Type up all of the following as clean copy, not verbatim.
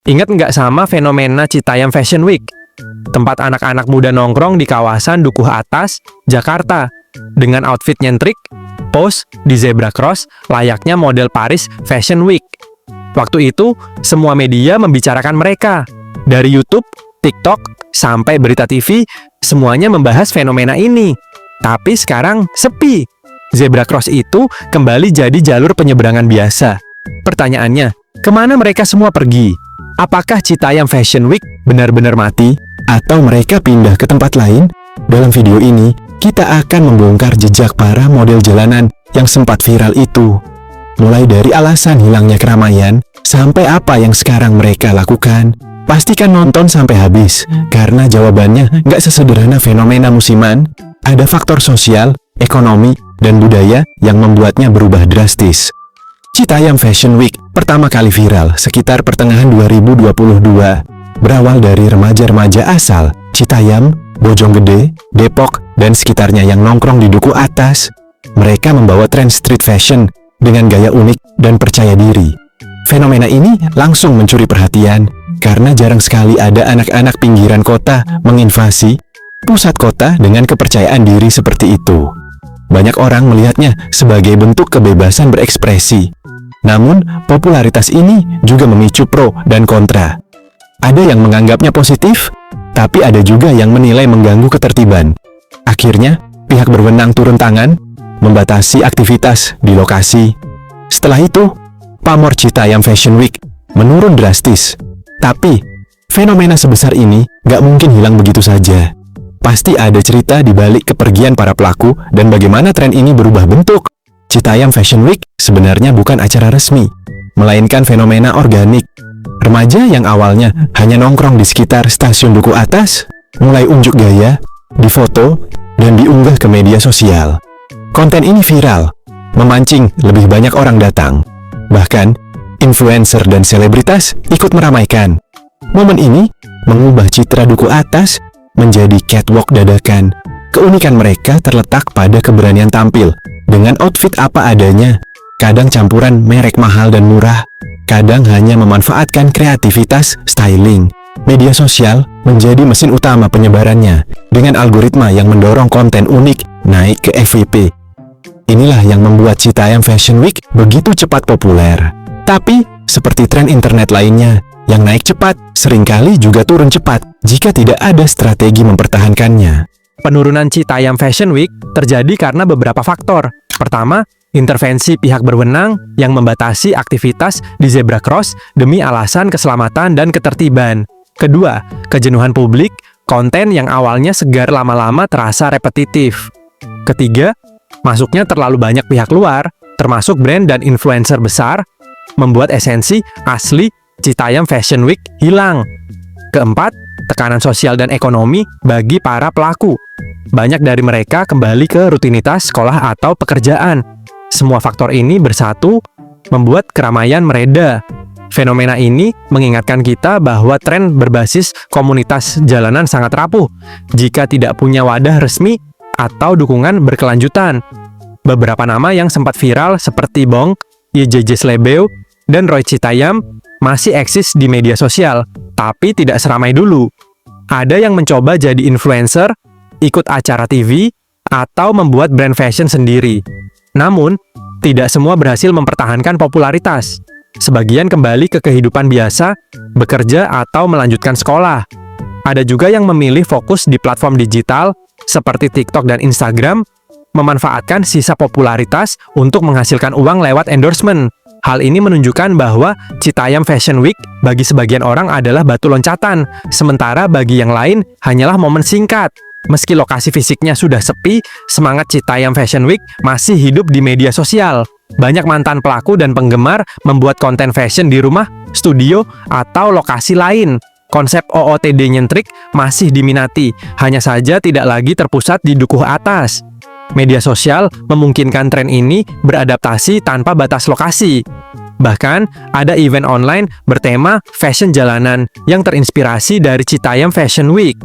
Ingat nggak sama fenomena Citayam Fashion Week? Tempat anak-anak muda nongkrong di kawasan Dukuh Atas, Jakarta. Dengan outfit nyentrik, pose di zebra cross layaknya model Paris Fashion Week. Waktu itu, semua media membicarakan mereka. Dari YouTube, TikTok, sampai berita TV, semuanya membahas fenomena ini. Tapi sekarang sepi. Zebra cross itu kembali jadi jalur penyeberangan biasa. Pertanyaannya, kemana mereka semua pergi? Apakah Citayam Fashion Week benar-benar mati? Atau mereka pindah ke tempat lain? Dalam video ini, kita akan membongkar jejak para model jalanan yang sempat viral itu. Mulai dari alasan hilangnya keramaian, sampai apa yang sekarang mereka lakukan. Pastikan nonton sampai habis, karena jawabannya nggak sesederhana fenomena musiman. Ada faktor sosial, ekonomi, dan budaya yang membuatnya berubah drastis. Citayam Fashion Week pertama kali viral sekitar pertengahan 2022. Berawal dari remaja-remaja asal Citayam, Bojonggede, Depok, dan sekitarnya yang nongkrong di Dukuh Atas. Mereka membawa tren street fashion dengan gaya unik dan percaya diri. Fenomena ini langsung mencuri perhatian karena jarang sekali ada anak-anak pinggiran kota menginvasi pusat kota dengan kepercayaan diri seperti itu. Banyak orang melihatnya sebagai bentuk kebebasan berekspresi. Namun, popularitas ini juga memicu pro dan kontra. Ada yang menganggapnya positif, tapi ada juga yang menilai mengganggu ketertiban. Akhirnya, pihak berwenang turun tangan, membatasi aktivitas di lokasi. Setelah itu, pamor Citayam Fashion Week menurun drastis. Tapi, fenomena sebesar ini gak mungkin hilang begitu saja. Pasti ada cerita di balik kepergian para pelaku dan bagaimana tren ini berubah bentuk. Citayam Fashion Week sebenarnya bukan acara resmi, melainkan fenomena organik. Remaja yang awalnya hanya nongkrong di sekitar stasiun Dukuh Atas, mulai unjuk gaya, difoto, dan diunggah ke media sosial. Konten ini viral, memancing lebih banyak orang datang. Bahkan, influencer dan selebritas ikut meramaikan. Momen ini mengubah citra Dukuh Atas menjadi catwalk dadakan. Keunikan mereka terletak pada keberanian tampil dengan outfit apa adanya, kadang campuran merek mahal dan murah, kadang hanya memanfaatkan kreativitas styling. Media sosial menjadi mesin utama penyebarannya dengan algoritma yang mendorong konten unik naik ke FYP. Inilah yang membuat Citayam Fashion Week begitu cepat populer. Tapi, seperti tren internet lainnya, yang naik cepat seringkali juga turun cepat jika tidak ada strategi mempertahankannya. Penurunan Citayam Fashion Week terjadi karena beberapa faktor. Pertama, intervensi pihak berwenang yang membatasi aktivitas di zebra cross demi alasan keselamatan dan ketertiban. Kedua, kejenuhan publik, konten yang awalnya segar lama-lama terasa repetitif. Ketiga, masuknya terlalu banyak pihak luar, termasuk brand dan influencer besar, membuat esensi asli Citayam Fashion Week hilang. Keempat, tekanan sosial dan ekonomi bagi para pelaku. Banyak dari mereka kembali ke rutinitas sekolah atau pekerjaan. Semua faktor ini bersatu membuat keramaian mereda. Fenomena ini mengingatkan kita bahwa tren berbasis komunitas jalanan sangat rapuh jika tidak punya wadah resmi atau dukungan berkelanjutan. Beberapa nama yang sempat viral seperti Bong, YJJ Slebeo, dan Roy Citayam masih eksis di media sosial, tapi tidak seramai dulu. Ada yang mencoba jadi influencer, ikut acara TV, atau membuat brand fashion sendiri. Namun, tidak semua berhasil mempertahankan popularitas. Sebagian kembali ke kehidupan biasa, bekerja atau melanjutkan sekolah. Ada juga yang memilih fokus di platform digital, seperti TikTok dan Instagram, memanfaatkan sisa popularitas untuk menghasilkan uang lewat endorsement. Hal ini menunjukkan bahwa Citayam Fashion Week bagi sebagian orang adalah batu loncatan, sementara bagi yang lain hanyalah momen singkat. Meski lokasi fisiknya sudah sepi, semangat Citayam Fashion Week masih hidup di media sosial. Banyak mantan pelaku dan penggemar membuat konten fashion di rumah, studio, atau lokasi lain. Konsep OOTD nyentrik masih diminati, hanya saja tidak lagi terpusat di Dukuh Atas. Media sosial memungkinkan tren ini beradaptasi tanpa batas lokasi. Bahkan, ada event online bertema fashion jalanan yang terinspirasi dari Citayam Fashion Week.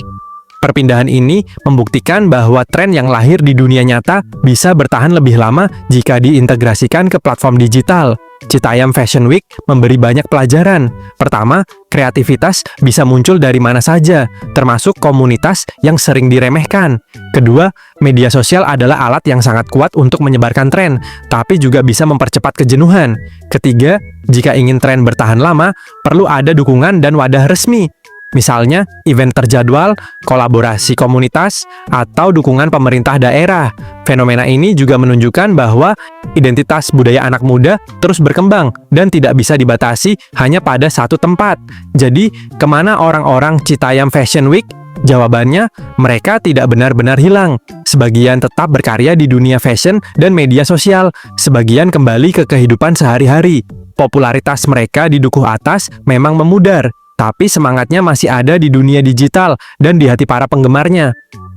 Perpindahan ini membuktikan bahwa tren yang lahir di dunia nyata bisa bertahan lebih lama jika diintegrasikan ke platform digital. Citayam Fashion Week memberi banyak pelajaran. Pertama, kreativitas bisa muncul dari mana saja, termasuk komunitas yang sering diremehkan. Kedua, media sosial adalah alat yang sangat kuat untuk menyebarkan tren, tapi juga bisa mempercepat kejenuhan. Ketiga, jika ingin tren bertahan lama, perlu ada dukungan dan wadah resmi. Misalnya, event terjadwal, kolaborasi komunitas, atau dukungan pemerintah daerah. Fenomena ini juga menunjukkan bahwa identitas budaya anak muda terus berkembang dan tidak bisa dibatasi hanya pada satu tempat. Jadi, kemana orang-orang Citayam Fashion Week? Jawabannya, mereka tidak benar-benar hilang. Sebagian tetap berkarya di dunia fashion dan media sosial, sebagian kembali ke kehidupan sehari-hari. Popularitas mereka di dukuh atas memang memudar, tapi semangatnya masih ada di dunia digital dan di hati para penggemarnya.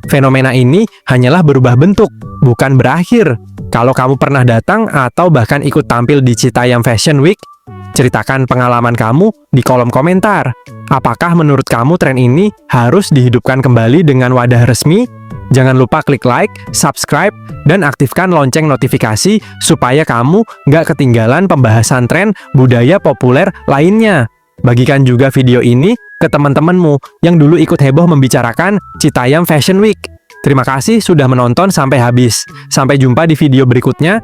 Fenomena ini hanyalah berubah bentuk, bukan berakhir. Kalau kamu pernah datang atau bahkan ikut tampil di Citayam Fashion Week, ceritakan pengalaman kamu di kolom komentar. Apakah menurut kamu tren ini harus dihidupkan kembali dengan wadah resmi? Jangan lupa klik like, subscribe, dan aktifkan lonceng notifikasi supaya kamu nggak ketinggalan pembahasan tren budaya populer lainnya. Bagikan juga video ini ke teman-temanmu yang dulu ikut heboh membicarakan Citayam Fashion Week. Terima kasih sudah menonton sampai habis. Sampai jumpa di video berikutnya.